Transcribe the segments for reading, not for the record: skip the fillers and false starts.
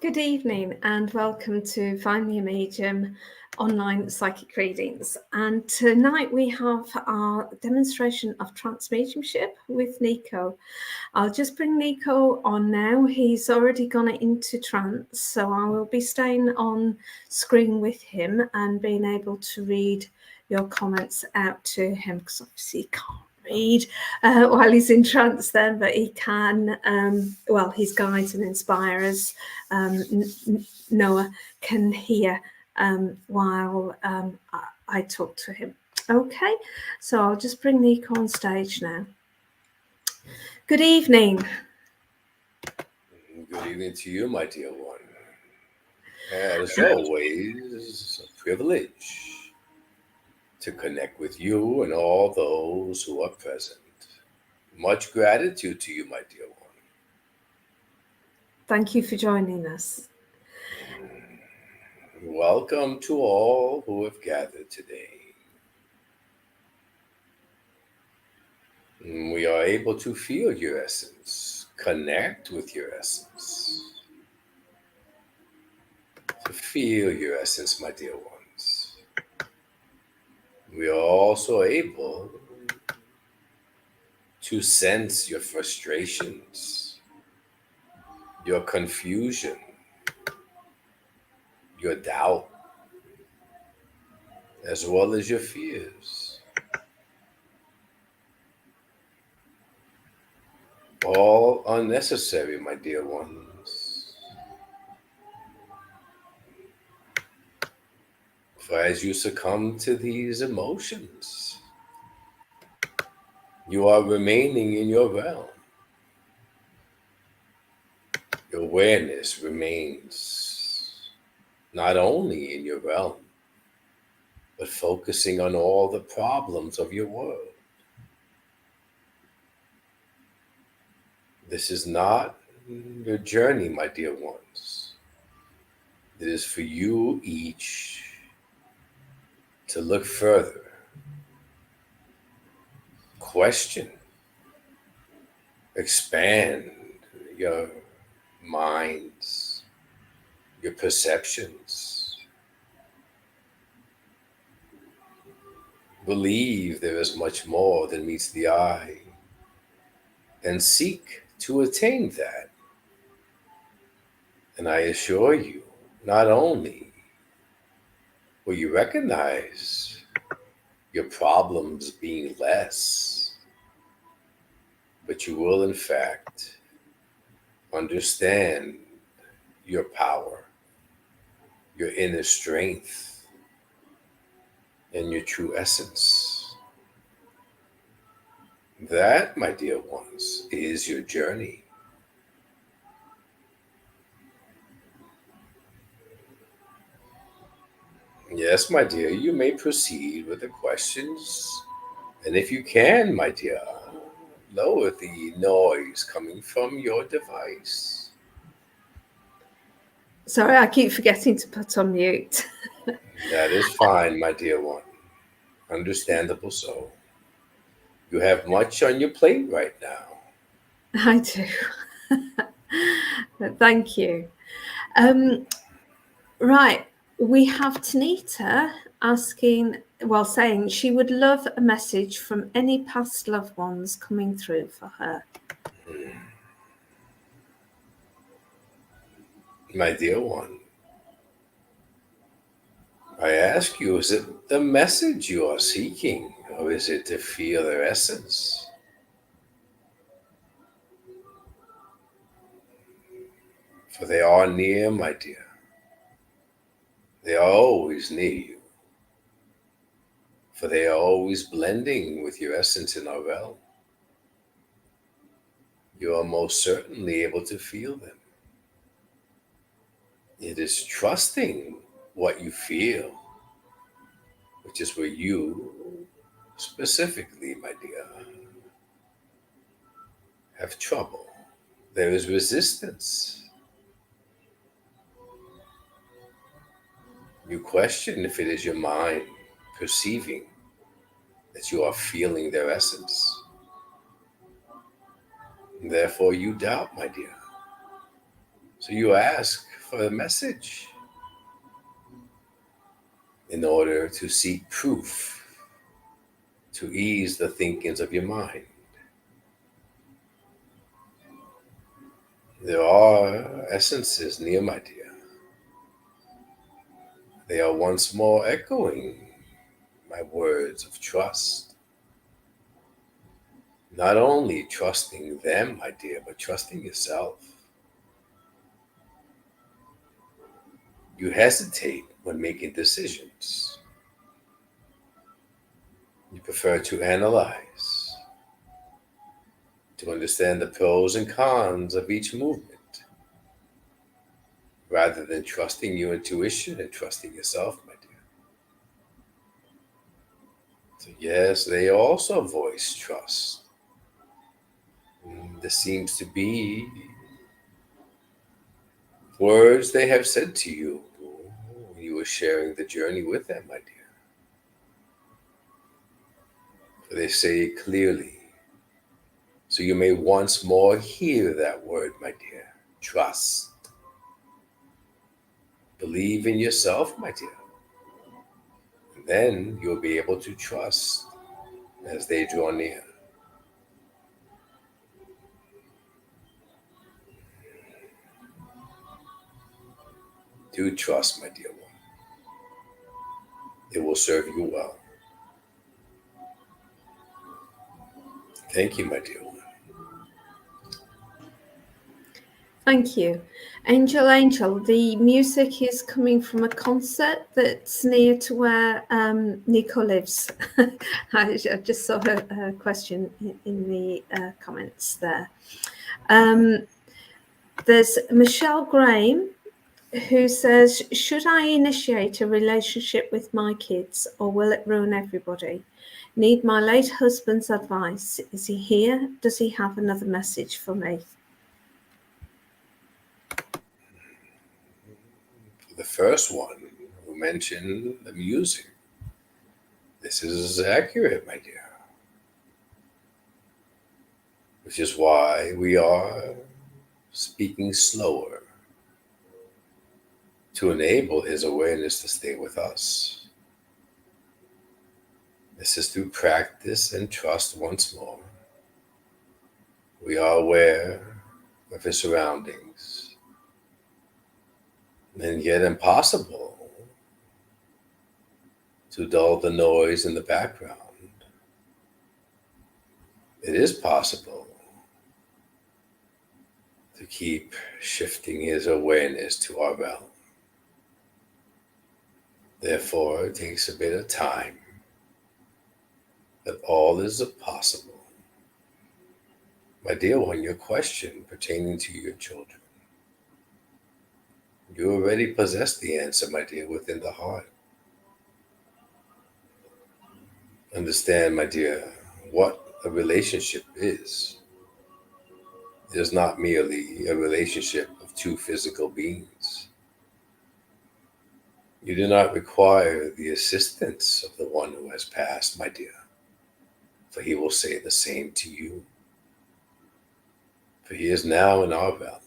Good evening and welcome to Find Me a Medium online psychic readings. And tonight we have our demonstration of trance mediumship with Nico. I'll just bring Nico on now. He's already gone into trance, so I will be staying on screen with him and being able to read your comments out to him because obviously he can't read while he's in trance then, but he can, his guides and inspirers, Noah, can hear while I talk to him. Okay, so I'll just bring Nico on stage now. Good evening. Good evening to you, my dear one. As always, a privilege to connect with you and all those who are present. Much gratitude to you, my dear one. Thank you for joining us. Welcome to all who have gathered today. We are able to feel your essence, connect with your essence. To feel your essence, my dear ones. We are also able to sense your frustrations, your confusion, your doubt, as well as your fears. All unnecessary, my dear ones. For as you succumb to these emotions, you are remaining in your realm. Your awareness remains not only in your realm, but focusing on all the problems of your world. This is not your journey, my dear ones. It is for you each to look further, question, expand your minds, your perceptions. Believe there is much more than meets the eye, and seek to attain that. And I assure you, not only will you recognize your problems being less, but you will in fact understand your power, your inner strength, and your true essence. That, my dear ones, is your journey. Yes, my dear, you may proceed with the questions. And if you can, my dear, lower the noise coming from your device. Sorry, I keep forgetting to put on mute. That is fine, my dear one. Understandable so. You have much on your plate right now. I do. Thank you. Right, we have Tanita saying she would love a message from any past loved ones coming through for her. My dear one, I ask you, is it the message you are seeking, or is it to feel their essence? For they are near, my dear. They are always near you. For they are always blending with your essence in our realm. You are most certainly able to feel them. It is trusting what you feel, which is where you, specifically, my dear, have trouble. There is resistance. You question if it is your mind perceiving that you are feeling their essence. And therefore, you doubt, my dear. So you ask for a message in order to seek proof to ease the thinkings of your mind. There are essences near, my dear. They are once more echoing my words of trust. Not only trusting them, my dear, but trusting yourself. You hesitate when making decisions. You prefer to analyze, to understand the pros and cons of each movement, rather than trusting your intuition and trusting yourself, my dear. So yes, they also voice trust. This seems to be words they have said to you when you were sharing the journey with them, my dear. They say it clearly, so you may once more hear that word, my dear. Trust. Believe in yourself, my dear. And then you'll be able to trust as they draw near. Do trust, my dear one. It will serve you well. Thank you, my dear one. Thank you. Angel, the music is coming from a concert that's near to where Nico lives. I just saw her question in the comments there. There's Michelle Graham, who says, should I initiate a relationship with my kids or will it ruin everybody? Need my late husband's advice. Is he here? Does he have another message for me? The first one who mentioned the music. This is accurate, my dear. Which is why we are speaking slower to enable his awareness to stay with us. This is through practice and trust once more. We are aware of his surroundings, and yet impossible to dull the noise in the background. It is possible to keep shifting his awareness to our realm. Therefore, it takes a bit of time, but all is possible. My dear one, your question pertaining to your children. You already possess the answer, my dear, within the heart. Understand, my dear, what a relationship is. It is not merely a relationship of two physical beings. You do not require the assistance of the one who has passed, my dear, for he will say the same to you. For he is now in our realm.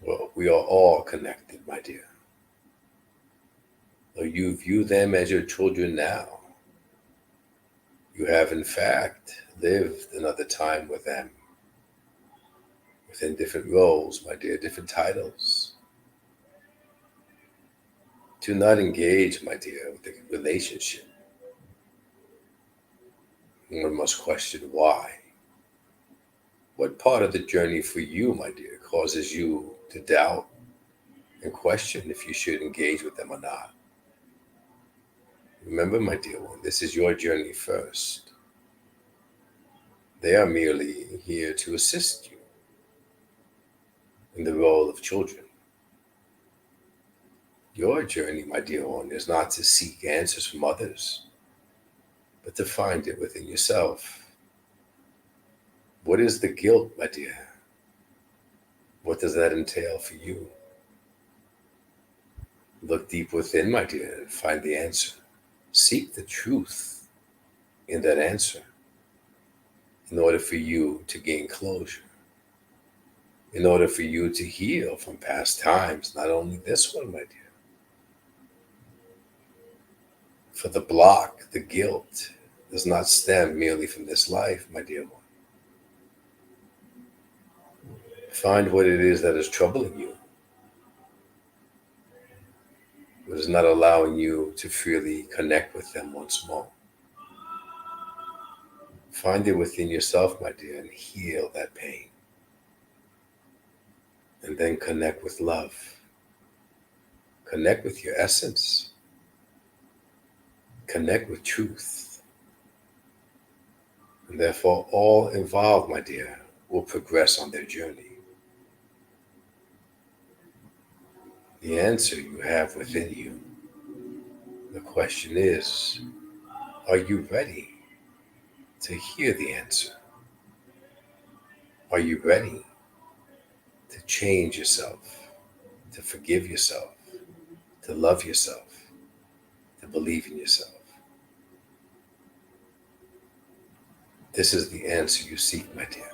Well, we are all connected, my dear. Though you view them as your children now, you have in fact lived another time with them, within different roles, my dear, different titles. Do not engage, my dear, with the relationship. One must question why. What part of the journey for you, my dear, causes you to doubt and question if you should engage with them or not? Remember, my dear one, this is your journey first. They are merely here to assist you in the role of children. Your journey, my dear one, is not to seek answers from others, but to find it within yourself. What is the guilt, my dear? What does that entail for you? Look deep within, my dear, and find the answer. Seek the truth in that answer in order for you to gain closure. in order for you to heal from past times, not only this one, my dear. For the block, the guilt, does not stem merely from this life, my dear one. Find what it is that is troubling you, what is not allowing you to freely connect with them once more. Find it within yourself, my dear, and heal that pain. And then connect with love. Connect with your essence. Connect with truth. And therefore, all involved, my dear, will progress on their journey. The answer you have within you. The question is, are you ready to hear the answer? Are you ready to change yourself, to forgive yourself, to love yourself, to believe in yourself? This is the answer you seek, my dear.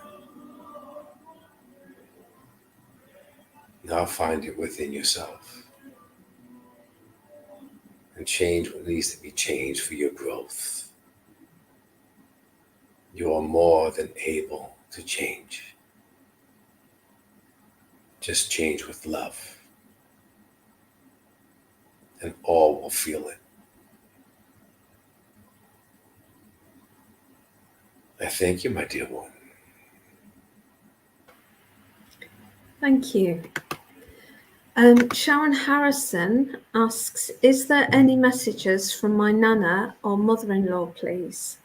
Now find it within yourself and change what needs to be changed for your growth. You are more than able to change. Just change with love, and all will feel it. I thank you, my dear one. Thank you. Sharon Harrison asks, is there any messages from my nana or mother-in-law, please?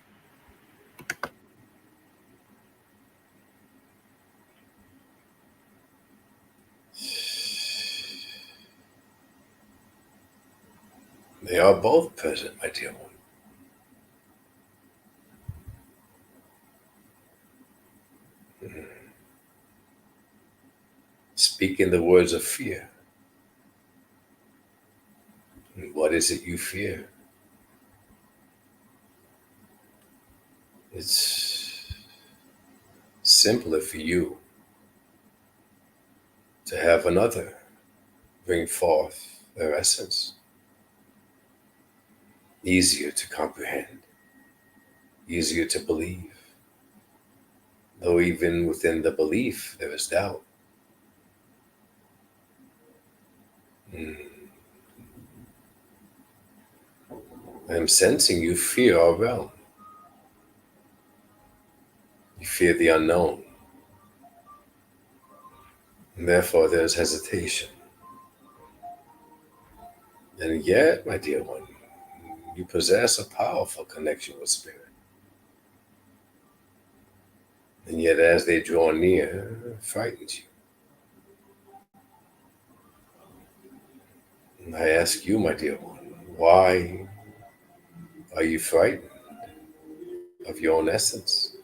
They are both present, my dear one. Speaking the words of fear. What is it you fear? It's simpler for you to have another bring forth their essence. Easier to comprehend, easier to believe. Though even within the belief there is doubt. I am sensing you fear our realm. You fear the unknown. And therefore there's hesitation. And yet, my dear one, you possess a powerful connection with spirit. And yet as they draw near, it frightens you. And I ask you, my dear one, why are you frightened of your own essence?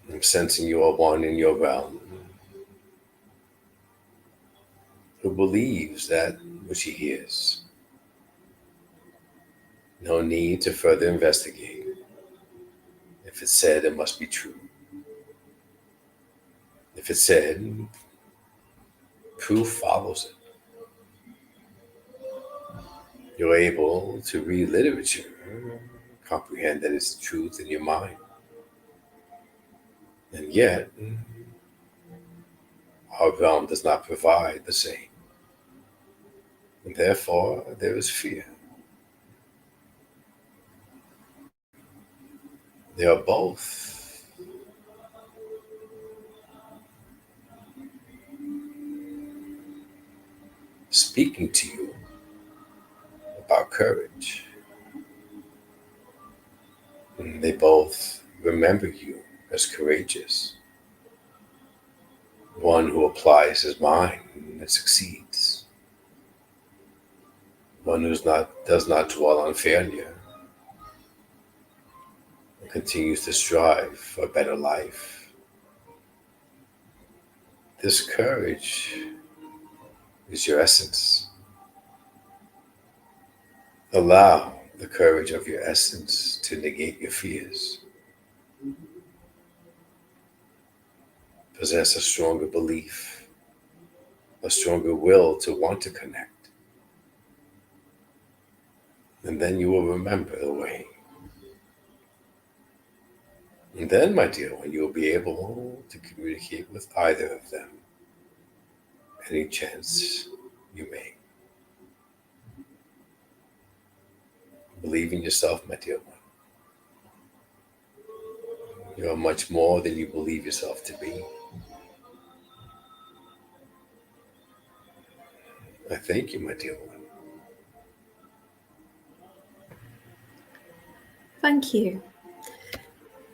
I'm sensing you are one in your realm who believes that which he hears. No need to further investigate. If it's said, it must be true. If it's said, proof follows it. You're able to read literature, comprehend that it's the truth in your mind. And yet, our realm does not provide the same. And therefore, there is fear. They are both speaking to you about courage. And they both remember you as courageous. One who applies his mind and succeeds. One who does not dwell on failure and continues to strive for a better life. This courage is your essence. Allow the courage of your essence to negate your fears. possess a stronger belief, a stronger will to want to connect. And then you will remember the way. And then, my dear one, you will be able to communicate with either of them any chance you may. Believe in yourself, my dear one. You are much more than you believe yourself to be. I thank you, my dear one. Thank you.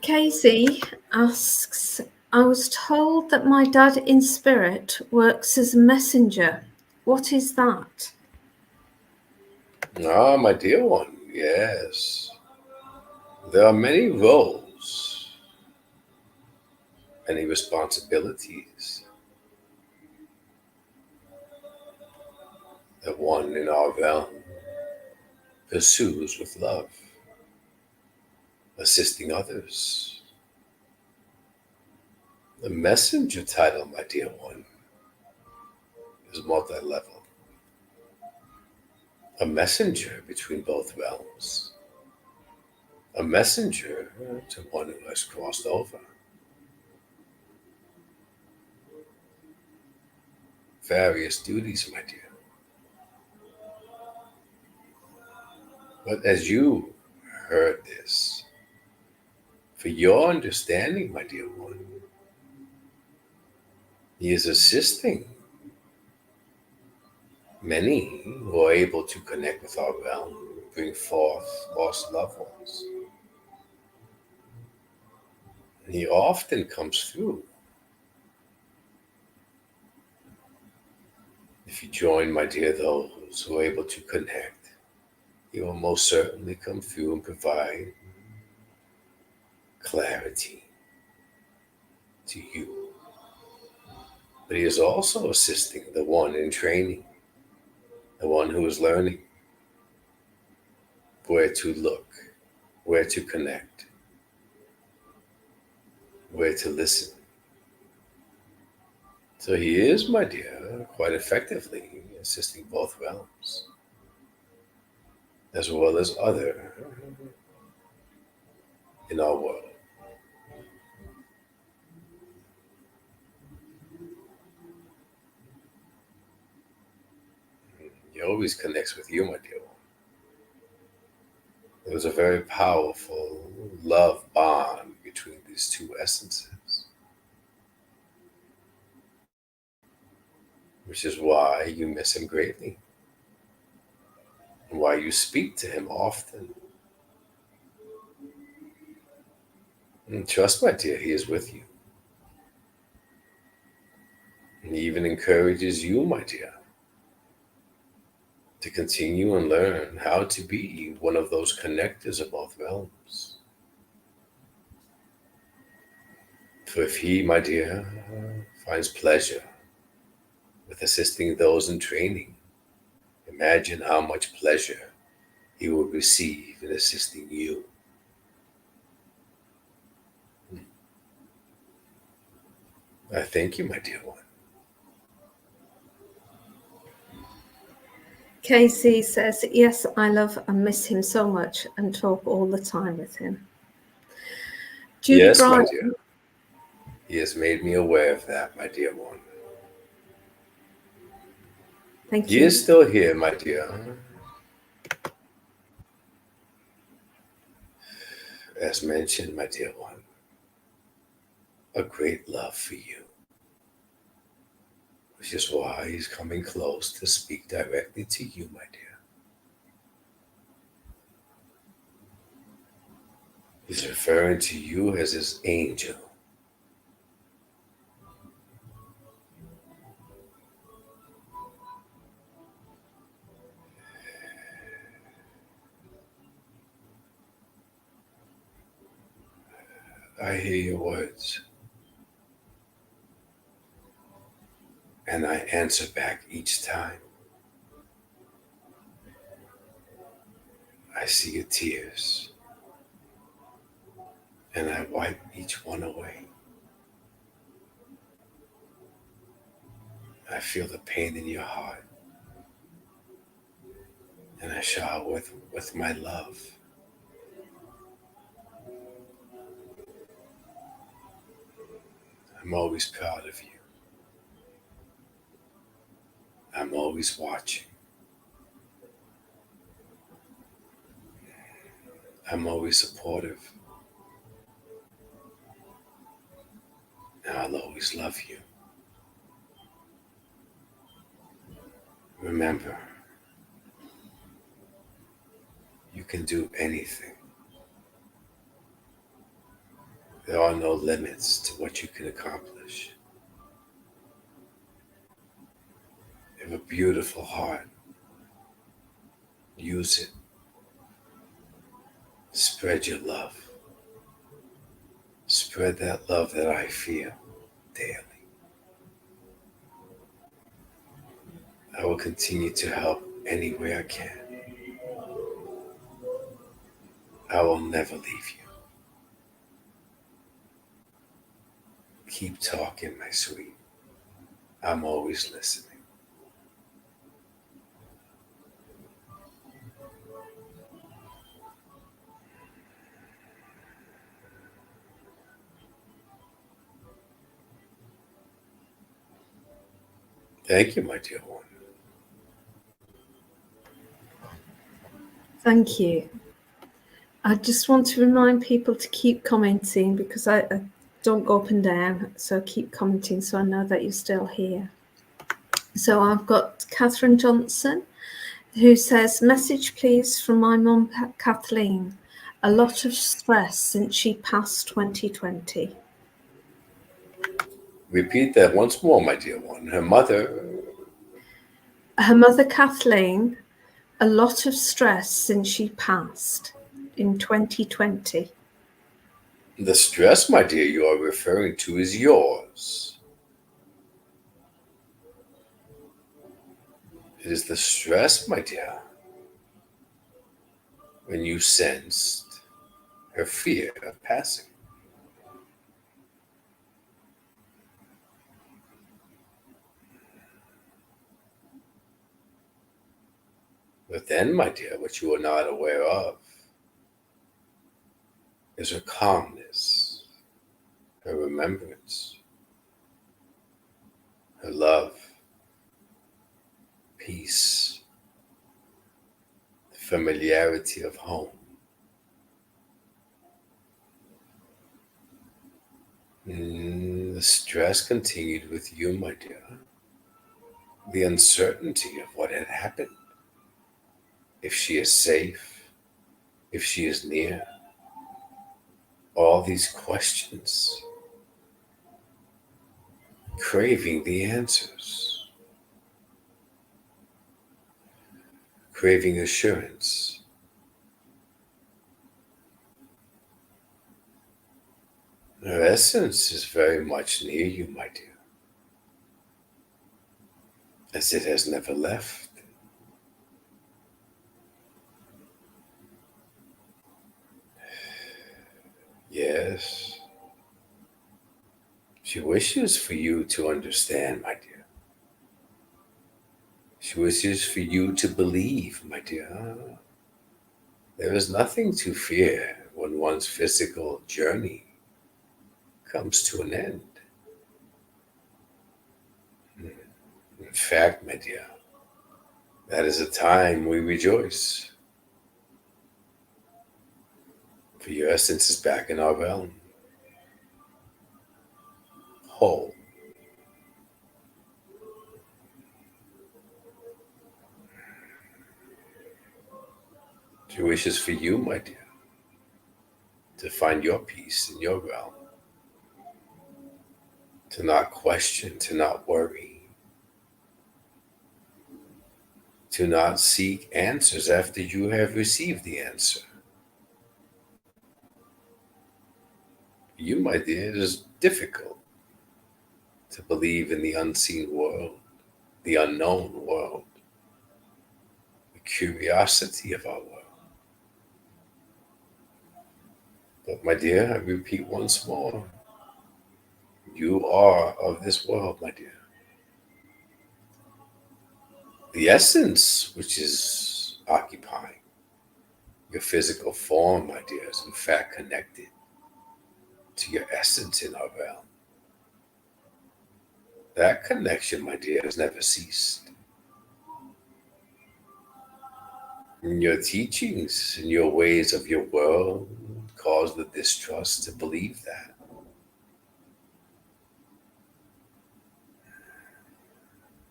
Casey asks, I was told that my dad in spirit works as a messenger. What is that? Ah, my dear one, yes. There are many roles, many responsibilities that one in our realm pursues with love, assisting others. The messenger title, my dear one, is multi-level. A messenger between both realms. A messenger to one who has crossed over. Various duties, my dear. But as you heard this, for your understanding, my dear one, he is assisting many who are able to connect with our realm, bring forth lost loved ones. And he often comes through. If you join, my dear, those who are able to connect, he will most certainly come through and provide clarity to you. But he is also assisting the one in training, the one who is learning where to look, where to connect, where to listen. So he is, my dear, quite effectively assisting both realms, as well as other in our world. He always connects with you, my dear one. There was a very powerful love bond between these two essences, which is why you miss him greatly and why you speak to him often. And trust, my dear, he is with you. And he even encourages you, my dear, to continue and learn how to be one of those connectors of both realms. For if he, my dear, finds pleasure with assisting those in training, imagine how much pleasure he will receive in assisting you. I thank you, my dear one. Casey says, yes, I love and miss him so much and talk all the time with him. Judy Yes, Brian, my dear. He has made me aware of that, my dear one. thank He you. is still here, my dear. As mentioned, my dear one, a great love for you, which is why he's coming close to speak directly to you, my dear. He's referring to you as his angel. I hear your words, and I answer back each time. I see your tears, and I wipe each one away. I feel the pain in your heart, and I shower with my love. I'm always proud of you. I'm always watching. I'm always supportive. And I'll always love you. Remember, you can do anything. There are no limits to what you can accomplish. You have a beautiful heart. Use it. Spread your love. Spread that love that I feel daily. I will continue to help any way I can. I will never leave you. Keep talking, my sweet. I'm always listening. Thank you, my dear one. Thank you. I just want to remind people to keep commenting because I don't go up and down. So keep commenting so I know that you're still here. So I've got Catherine Johnson who says, message please from my mum Kathleen. A lot of stress since she passed 2020. Repeat that once more, my dear one. Her mother Kathleen, a lot of stress since she passed in 2020. The stress, my dear, you are referring to is yours. It is the stress, my dear, when you sensed her fear of passing. But then, my dear, what you are not aware of is her calmness, her remembrance, her love, peace, the familiarity of home. The stress continued with you, my dear. The uncertainty of what had happened. If she is safe, if she is near. All these questions, craving the answers, craving assurance. Her essence is very much near you, my dear, as it has never left. Yes, she wishes for you to understand, my dear. She wishes for you to believe, my dear. There is nothing to fear when one's physical journey comes to an end. In fact, my dear, that is a time we rejoice. For your essence is back in our realm, whole. She wishes for you, my dear, to find your peace in your realm, to not question, to not worry, to not seek answers after you have received the answer. You, my dear, it is difficult to believe in the unseen world, the unknown world, the curiosity of our world. But, my dear, I repeat once more, you are of this world, my dear. The essence, which is occupying your physical form, my dear, is in fact connected to your essence in our realm. That connection, my dear, has never ceased. And your teachings and your ways of your world cause the distrust to believe that.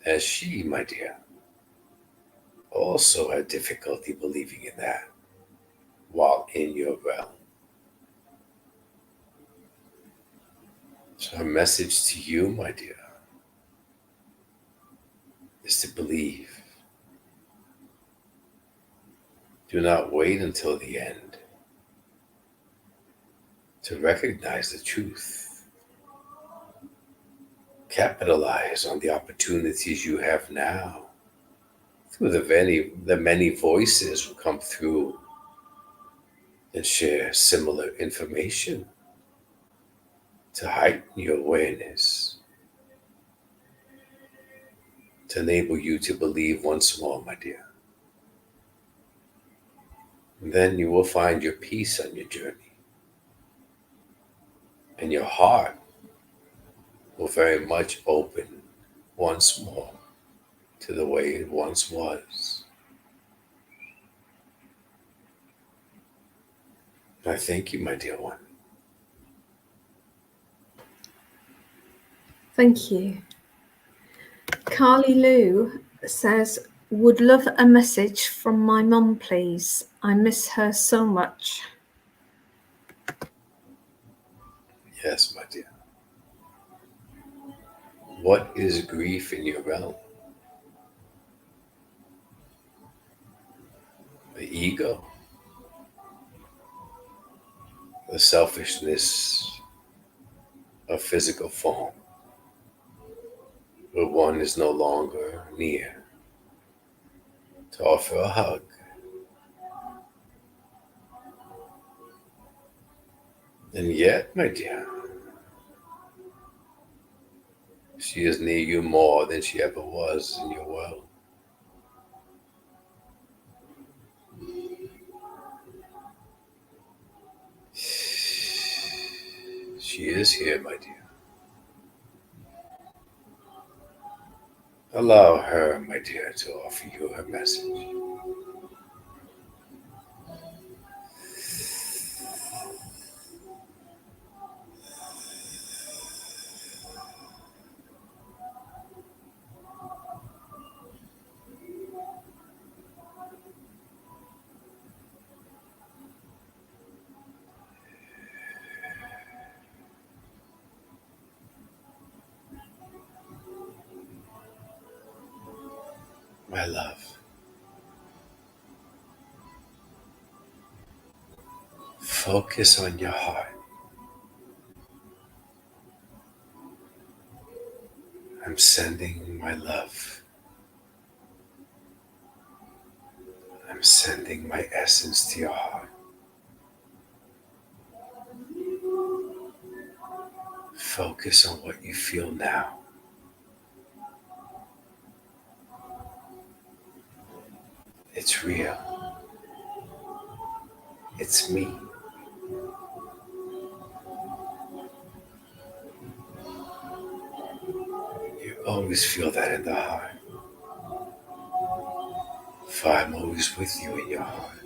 As she, my dear, also had difficulty believing in that while in your realm. So, her message to you, my dear, is to believe. Do not wait until the end to recognize the truth. Capitalize on the opportunities you have now through the many voices who come through and share similar information to heighten your awareness, to enable you to believe once more, my dear. And then you will find your peace on your journey, and your heart will very much open once more to the way it once was. I thank you, my dear one. Thank you. Carly Lou says, would love a message from my mum, please. I miss her so much. Yes, my dear. What is grief in your realm? The ego, the selfishness of physical form, where one is no longer near to offer a hug. And yet, my dear, she is near you more than she ever was in your world. She is here, my dear. Allow her, my dear, to offer you her message. My love, focus on your heart. I'm sending my love. I'm sending my essence to your heart. Focus on what you feel now. It's real. It's me. You always feel that in the heart. For I'm always with you in your heart.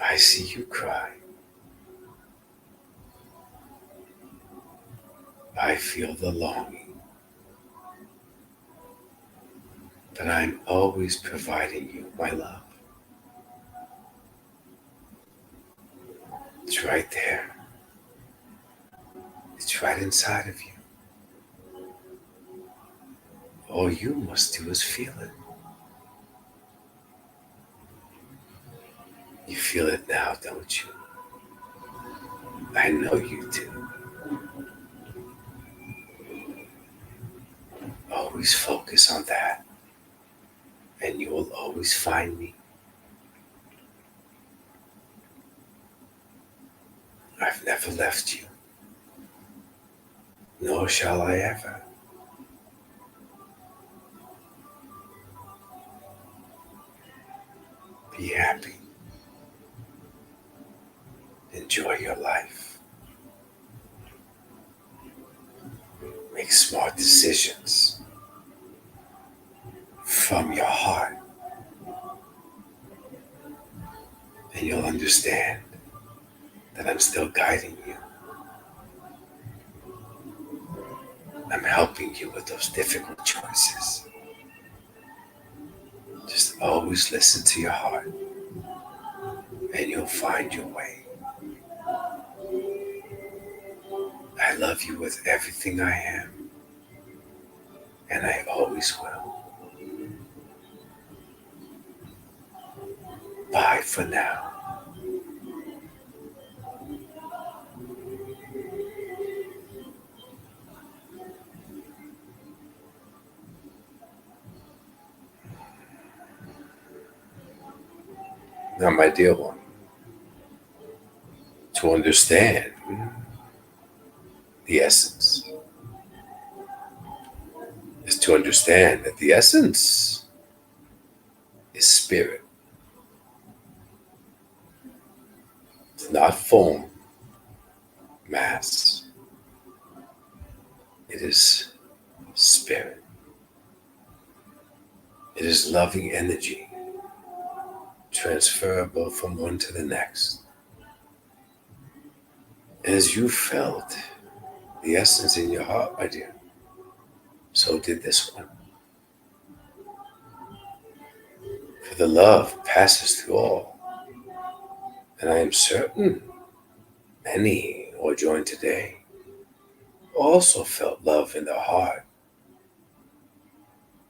I see you cry. I feel the longing. But I'm always providing you my love. It's right there. It's right inside of you. All you must do is feel it. You feel it now, don't you? I know you do. Always focus on that, and you will always find me. I've never left you, nor shall I ever. Be happy. Enjoy your life. Make smart decisions from your heart, and you'll understand that I'm still guiding you. I'm helping you with those difficult choices. Just always listen to your heart, and you'll find your way. I love you with everything I am, and I always will. Bye for now. Now, my dear one, to understand the essence is to understand that the essence is spirit. It's not form, mass. It is spirit. It is loving energy, transferable from one to the next. As you felt the essence in your heart, my dear, so did this one. For the love passes through all, and I am certain many who are joined today also felt love in their heart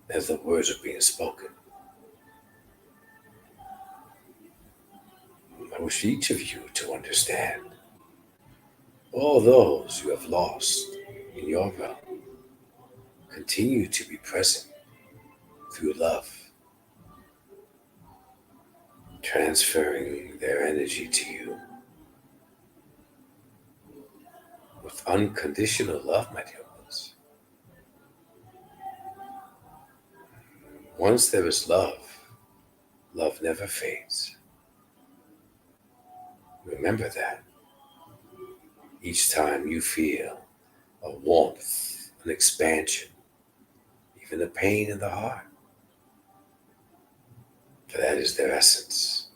as the words are being spoken. I wish each of you to understand all those you have lost in your realm continue to be present through love, transferring their energy to you with unconditional love, my dear ones. Once there is love, love never fades. Remember that. Each time you feel a warmth, an expansion, even a pain in the heart, for that is their essence.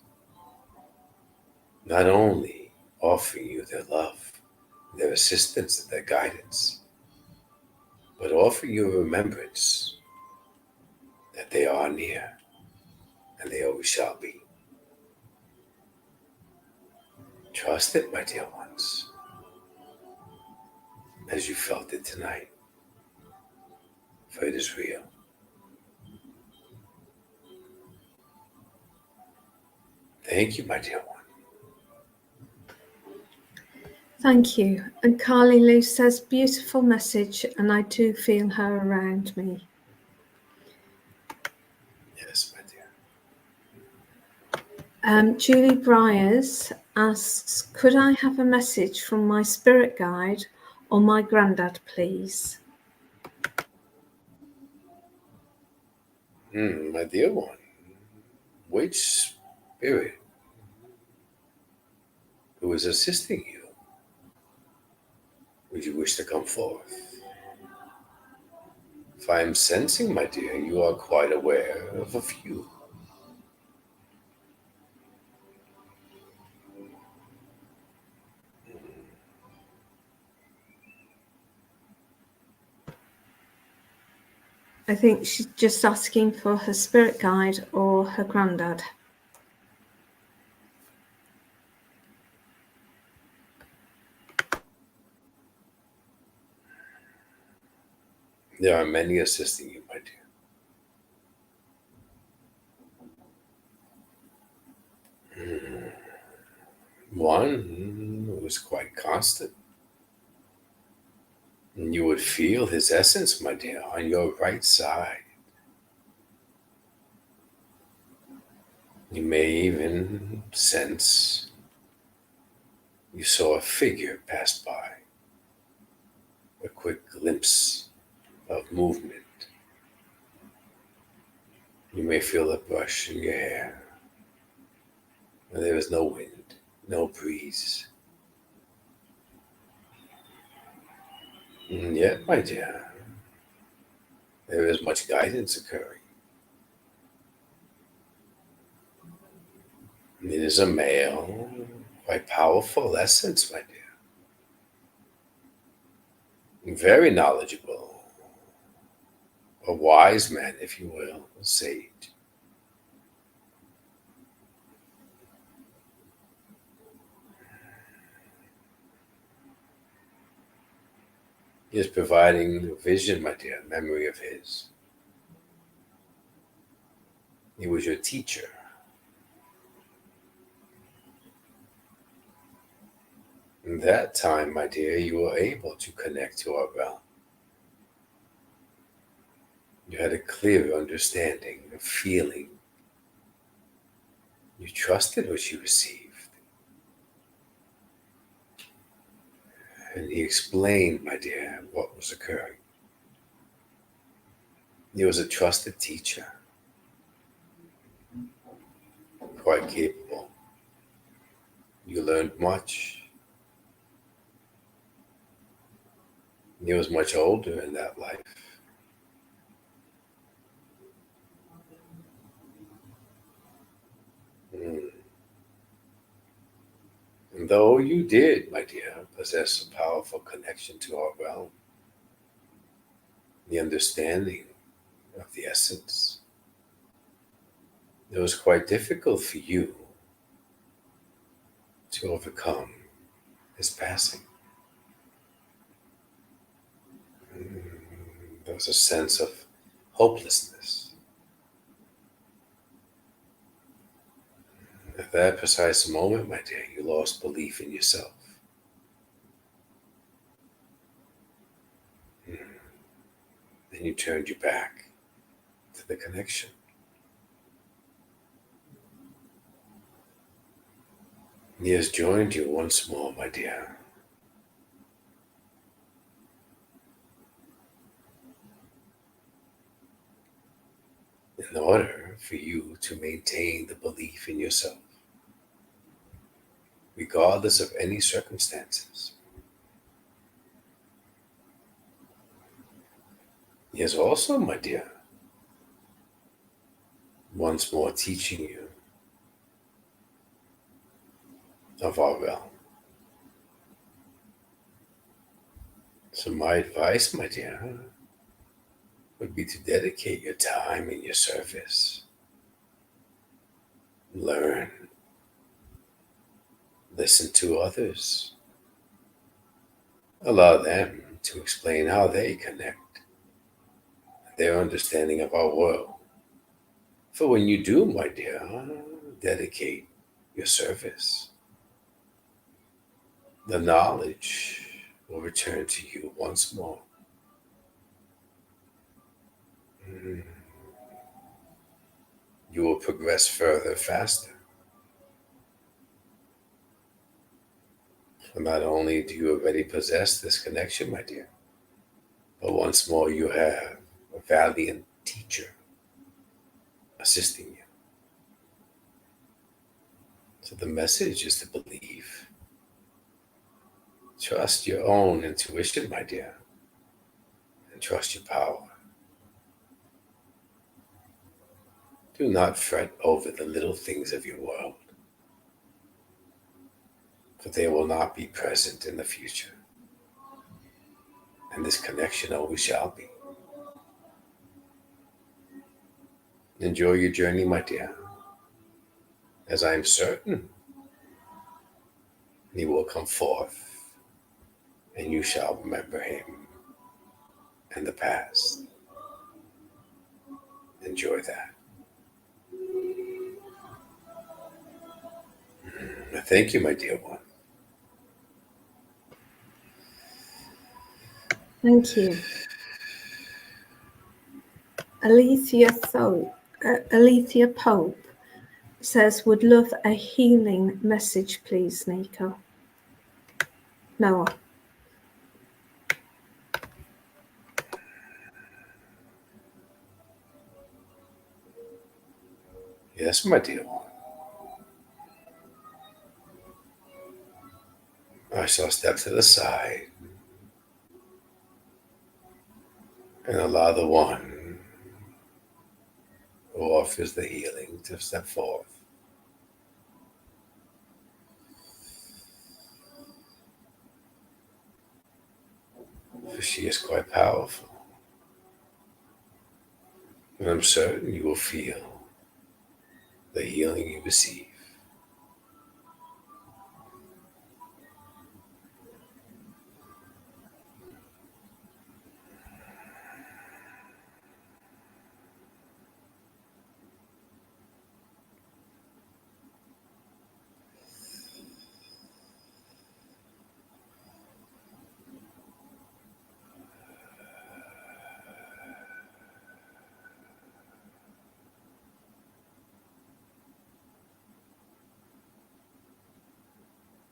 Not only offering you their love, their assistance, and their guidance, but offering you a remembrance that they are near and they always shall be. Trust it, my dear ones, as you felt it tonight, for it is real. Thank you, my dear one. Thank you. And Carly Lou says, beautiful message, and I do feel her around me. Yes, my dear. Julie Briers asks, could I have a message from my spirit guide or my granddad, please? My dear one, which spirit who is assisting you would you wish to come forth? If I am sensing, my dear, you are quite aware of a few. I think she's just asking for her spirit guide or her granddad. There are many assisting you, my dear. One who is quite constant. And you would feel his essence, my dear, on your right side. You may even sense you saw a figure pass by, a quick glimpse of movement. You may feel a brush in your hair, and there is no wind, no breeze. And yet, my dear, there is much guidance occurring. It is a male, quite powerful essence, my dear. Very knowledgeable, a wise man, if you will, a sage. He is providing vision, my dear, memory of his. He was your teacher. In that time, my dear, you were able to connect to our realm. You had a clear understanding, a feeling. You trusted what you received. And he explained, my dear, what was occurring. He was a trusted teacher, quite capable. You learned much. He was much older in that life. Mm. And though you did, my dear, possess a powerful connection to our realm, the understanding of the essence, it was quite difficult for you to overcome his passing. There was a sense of hopelessness. At that precise moment, my dear, you lost belief in yourself. Then you turned your back to the connection. He has joined you once more, my dear. In order for you to maintain the belief in yourself, regardless of any circumstances. He is also, my dear, once more teaching you of our realm. So my advice, my dear, would be to dedicate your time in your service. Learn. Listen to others. Allow them to explain how they connect, their understanding of our world. For when you do, my dear, dedicate your service, the knowledge will return to you once more. You will progress further, faster. For not only do you already possess this connection, my dear, but once more you have a valiant teacher assisting you. So the message is to believe. Trust your own intuition, my dear, and trust your power. Do not fret over the little things of your world, for they will not be present in the future. And this connection always shall be. Enjoy your journey, my dear, as I am certain he will come forth, and you shall remember him in the past. Enjoy that. Thank you, my dear one. Thank you. Alethea Pope says, would love a healing message, please, Nico. Noah. Yes, my dear one. I shall step to the side and allow the one who offers the healing to step forth. For she is quite powerful. And I'm certain you will feel the healing you receive.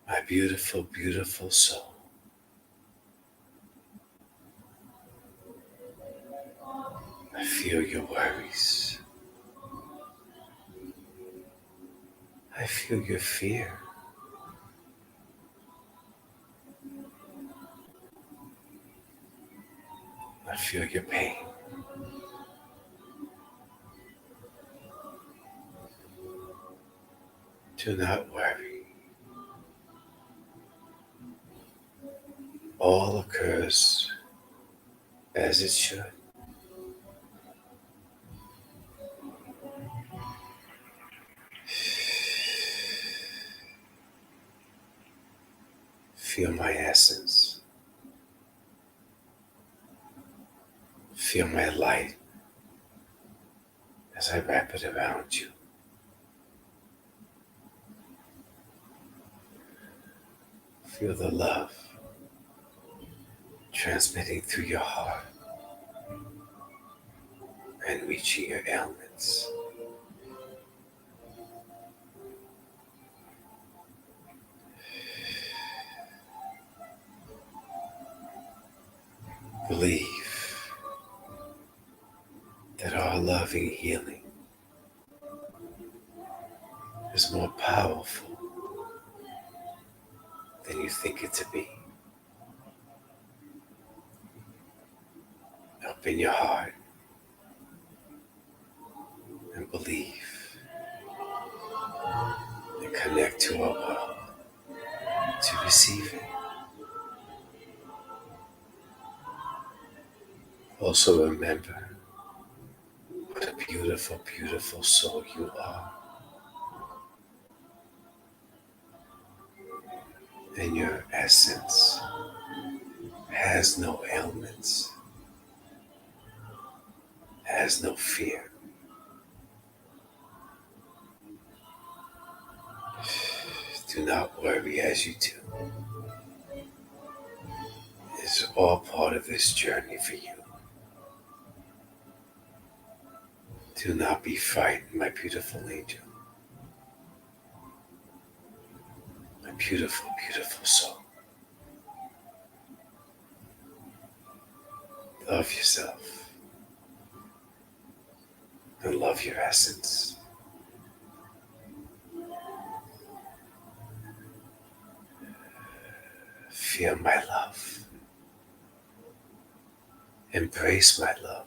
My beautiful, beautiful soul. I feel your worries. I feel your fear. I feel your pain. Do not worry. All occurs as it should. Feel my essence. Feel my light as I wrap it around you. Feel the love transmitting through your heart and reaching your ailments. Believe that our loving healing is more powerful than you think it to be. Open your heart and believe and connect to our world to receive it. Also remember what a beautiful, beautiful soul you are. And your essence has no ailments, has no fear. Do not worry as you do. It's all part of this journey for you. Do not be frightened, my beautiful angel. My beautiful, beautiful soul. Love yourself and love your essence. Feel my love. Embrace my love.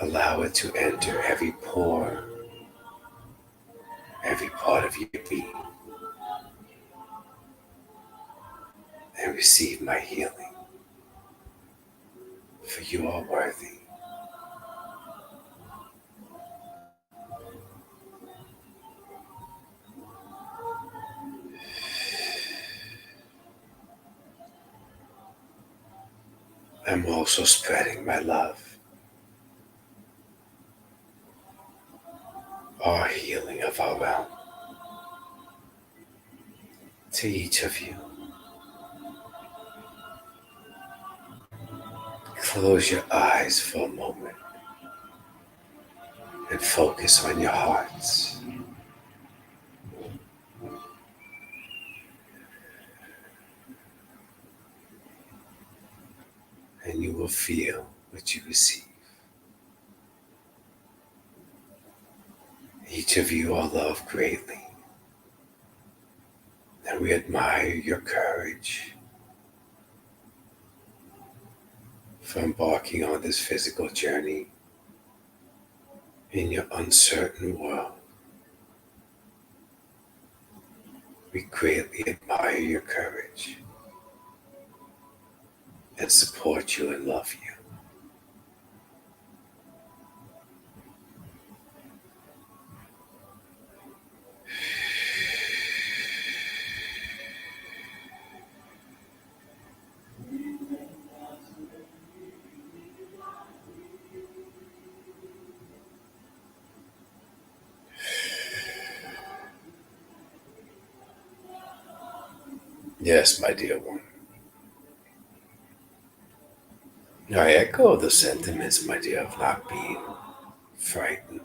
Allow it to enter every pore, every part of your being, and receive my healing. For you are worthy. I'm also spreading my love, our healing of our realm, to each of you. Close your eyes for a moment and focus on your hearts. And you will feel what you receive. Each of you are loved greatly. And we admire your courage for embarking on this physical journey in your uncertain world. We greatly admire your courage and support you and love you. Yes, my dear one. I echo the sentiments, my dear, of not being frightened.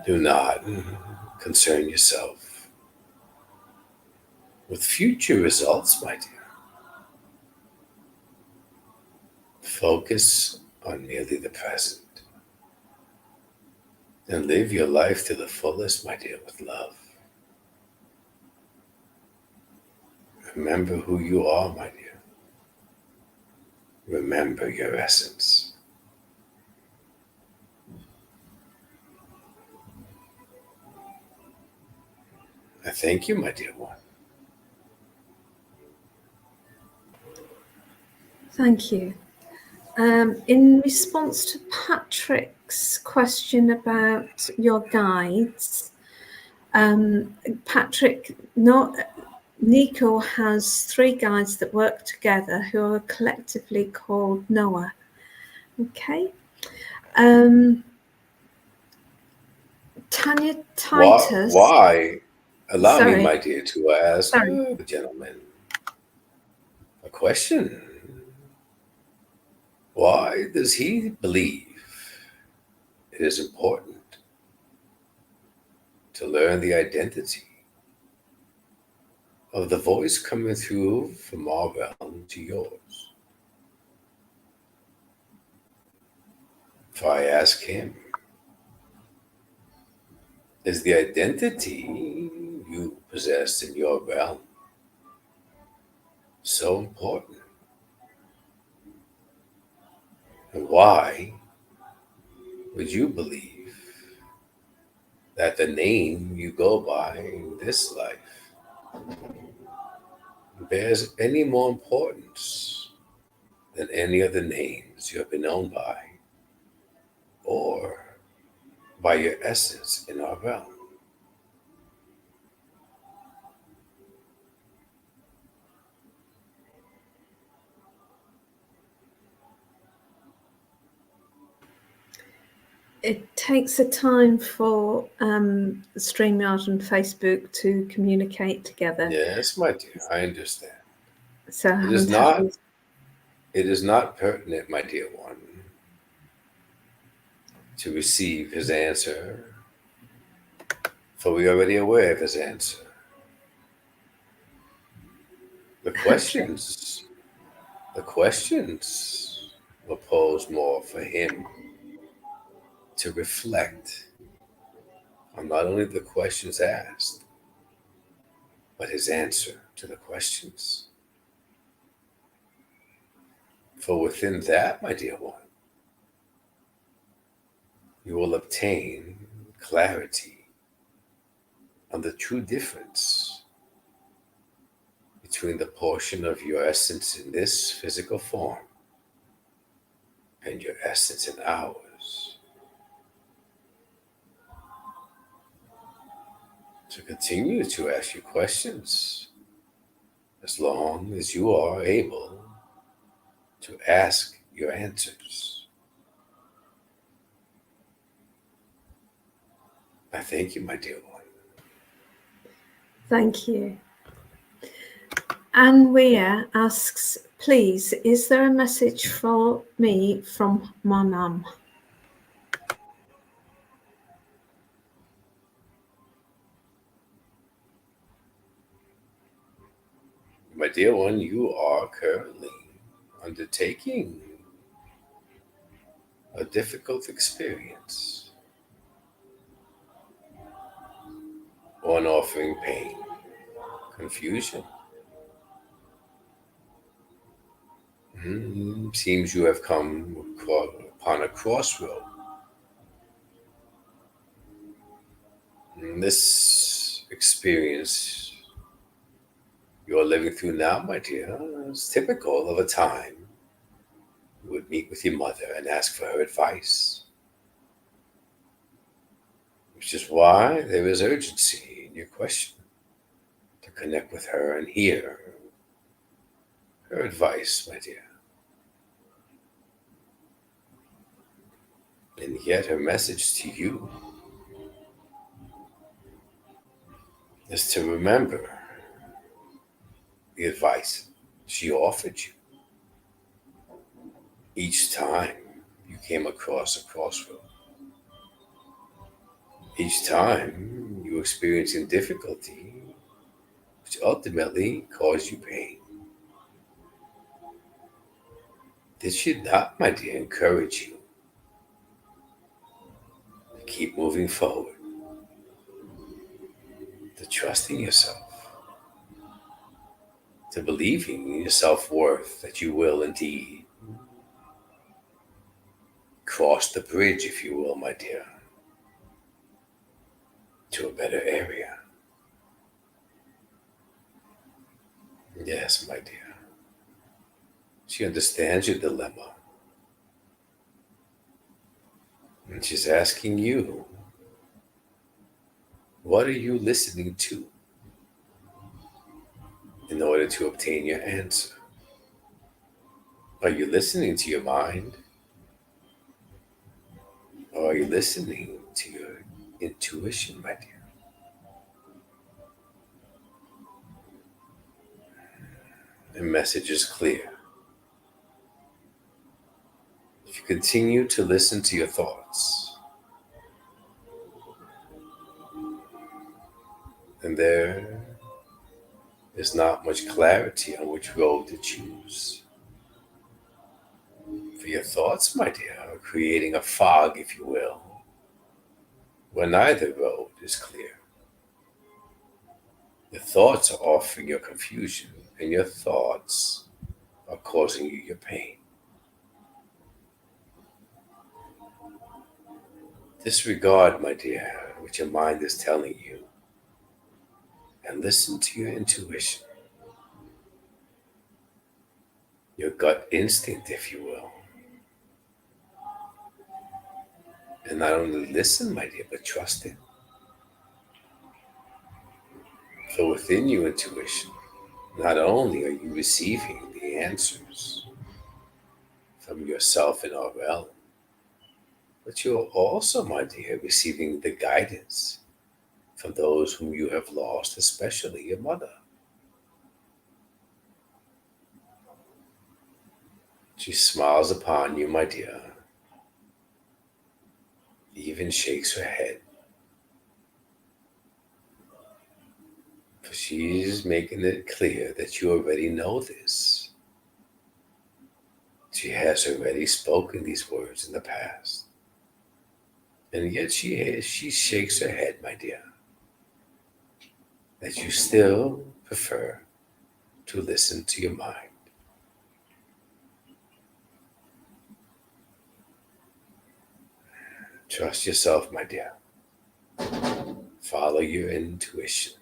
Do not concern yourself with future results, my dear. Focus on merely the present and live your life to the fullest, my dear, with love. Remember who you are, my dear. Remember your essence. I thank you, my dear one. Thank you. In response to Patrick's question about your guides, Patrick, Nico has 3 guides that work together who are collectively called Noah. Okay. Tanya Titus. Why? Allow me, Sorry. my dear, to ask Sorry. the gentleman a question. Why does he believe it is important to learn the identity of the voice coming through from our realm to yours? For I ask him, is the identity you possess in your realm so important? And why would you believe that the name you go by in this life bears any more importance than any other names you have been known by or by your essence in our realm? It takes a time for StreamYard and Facebook to communicate together. Yes, my dear, I understand. So I It is haven't had not these. it is not pertinent, my dear one, to receive his answer, for we are already aware of his answer. The Okay. questions, the questions were posed more for him to reflect on not only the questions asked, but his answer to the questions. For within that, my dear one, you will obtain clarity on the true difference between the portion of your essence in this physical form and your essence in ours. To continue to ask you questions as long as you are able to ask your answers. I thank you, my dear one. Thank you. Anne Weir asks, please, is there a message for me from my mum? My dear one, you are currently undertaking a difficult experience, one offering pain, confusion. Seems you have come upon a crossroad. This experience you're living through now, my dear, is typical of a time you would meet with your mother and ask for her advice, which is why there is urgency in your question to connect with her and hear her advice, my dear. And yet her message to you is to remember the advice she offered you each time you came across a crossroad. Each time you experiencing difficulty, which ultimately caused you pain. Did she not, my dear, encourage you to keep moving forward, to trusting yourself, to believing in your self-worth that you will indeed cross the bridge, if you will, my dear, to a better area? Yes, my dear. She understands your dilemma. And she's asking you, what are you listening to in order to obtain your answer? Are you listening to your mind? Or are you listening to your intuition, my dear? The message is clear. If you continue to listen to your thoughts, then there is not much clarity on which road to choose. For your thoughts, my dear, are creating a fog, if you will, where neither road is clear. Your thoughts are offering your confusion, and your thoughts are causing you your pain. Disregard, my dear, what your mind is telling you, and listen to your intuition, your gut instinct, if you will. And not only listen, my dear, but trust it. For within your intuition, not only are you receiving the answers from yourself in our realm, but you're also, my dear, receiving the guidance from those whom you have lost, especially your mother. She smiles upon you, my dear, even shakes her head. For she's making it clear that you already know this. She has already spoken these words in the past. And yet she shakes her head, my dear, that you still prefer to listen to your mind. Trust yourself, my dear. Follow your intuition,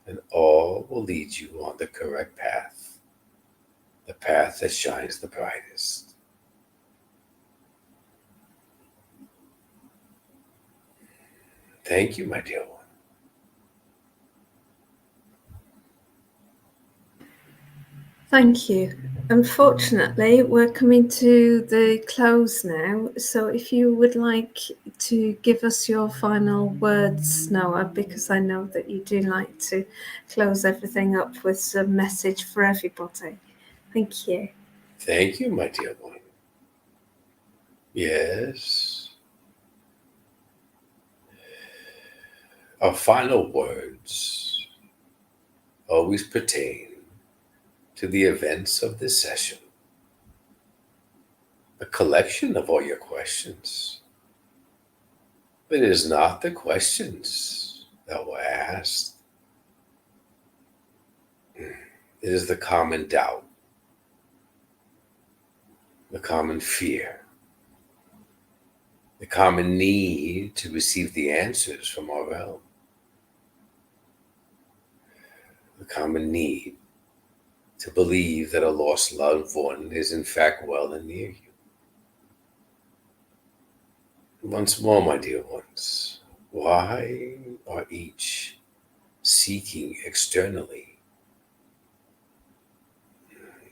and all will lead you on the correct path, the path that shines the brightest. Thank you, my dear one. Thank you. Unfortunately, we're coming to the close now. So if you would like to give us your final words, Noah, because I know that you do like to close everything up with a message for everybody. Thank you. Thank you, my dear one. Yes. Our final words always pertain to the events of this session, a collection of all your questions. But it is not the questions that were asked. It is the common doubt, the common fear, the common need to receive the answers from our realm, the common need to believe that a lost loved one is in fact well and near you. Once more, my dear ones, why are each seeking externally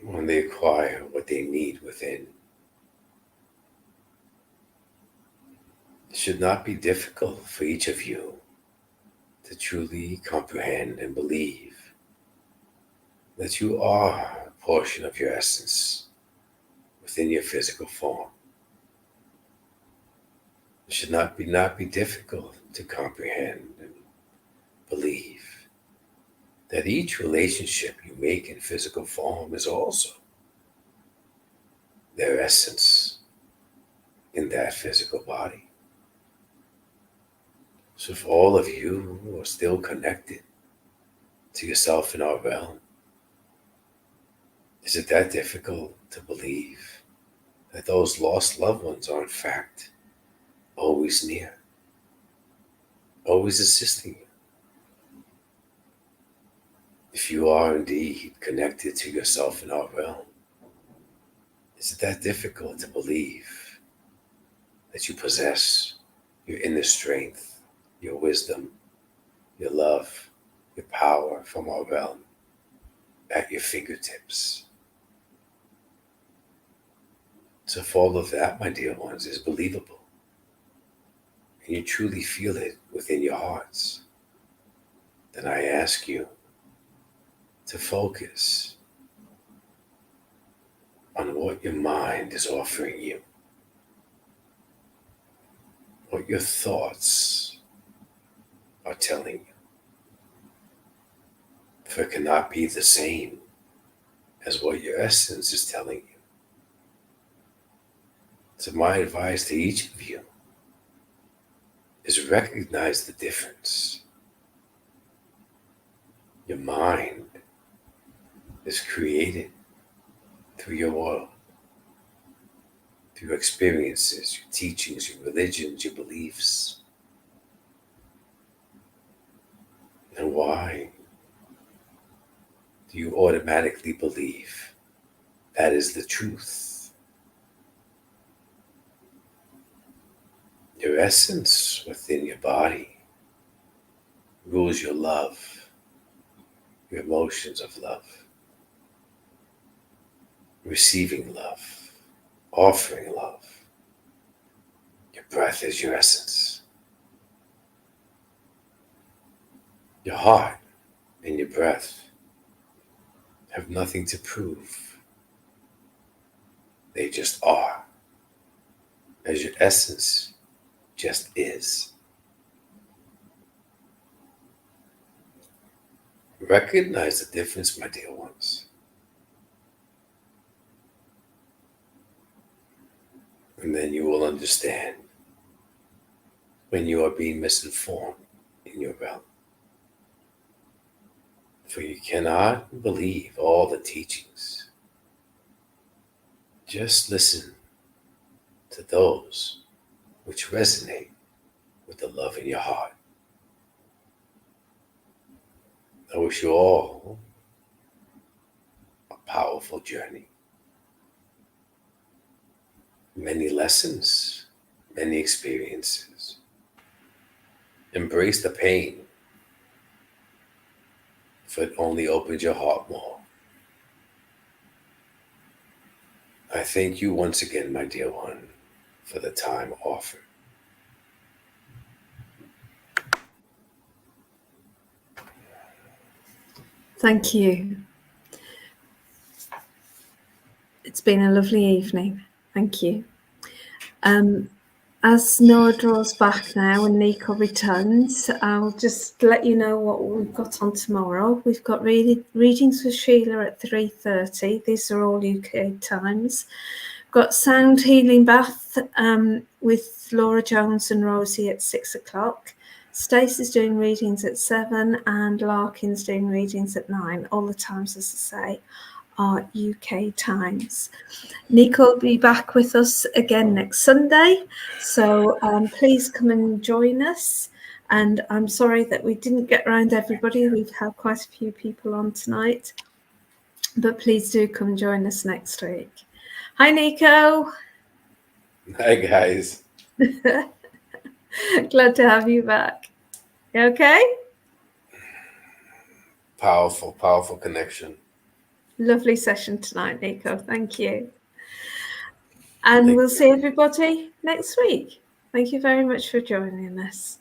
when they acquire what they need within? It should not be difficult for each of you to truly comprehend and believe that you are a portion of your essence within your physical form. It should not be difficult to comprehend and believe that each relationship you make in physical form is also their essence in that physical body. So for all of you who are still connected to yourself in our realm, is it that difficult to believe that those lost loved ones are in fact always near, always assisting you? If you are indeed connected to yourself in our realm, is it that difficult to believe that you possess your inner strength, your wisdom, your love, your power from our realm at your fingertips? So if all of that, my dear ones, is believable, and you truly feel it within your hearts, then I ask you to focus on what your mind is offering you, what your thoughts are telling you. For it cannot be the same as what your essence is telling you. So my advice to each of you is recognize the difference. Your mind is created through your world, through your experiences, your teachings, your religions, your beliefs. And why do you automatically believe that is the truth? Your essence within your body rules your love, your emotions of love, receiving love, offering love. Your breath is your essence. Your heart and your breath have nothing to prove. They just are, as your essence just is. Recognize the difference, my dear ones. And then you will understand when you are being misinformed in your realm. For you cannot believe all the teachings. Just listen to those which resonate with the love in your heart. I wish you all a powerful journey. Many lessons, many experiences. Embrace the pain, for it only opens your heart more. I thank you once again, my dear one, for the time offered. Thank you. It's been a lovely evening. Thank you. As Noah draws back now and Nico returns, I'll just let you know what we've got on tomorrow. We've got readings with Sheila at 3:30. These are all UK times. Got sound healing bath with Laura Jones and Rosie at 6 o'clock. Stacey's doing readings at 7 and Larkin's doing readings at 9. All the times, as I say, are UK times. Nico will be back with us again next Sunday, so please come and join us. And I'm sorry that we didn't get around everybody. We've had quite a few people on tonight, but please do come join us next week. Hi, Nico. Hi, guys. Glad to have you back. You okay? Powerful, powerful connection. Lovely session tonight, Nico. Thank you. And we'll see everybody next week. Thank you very much for joining us.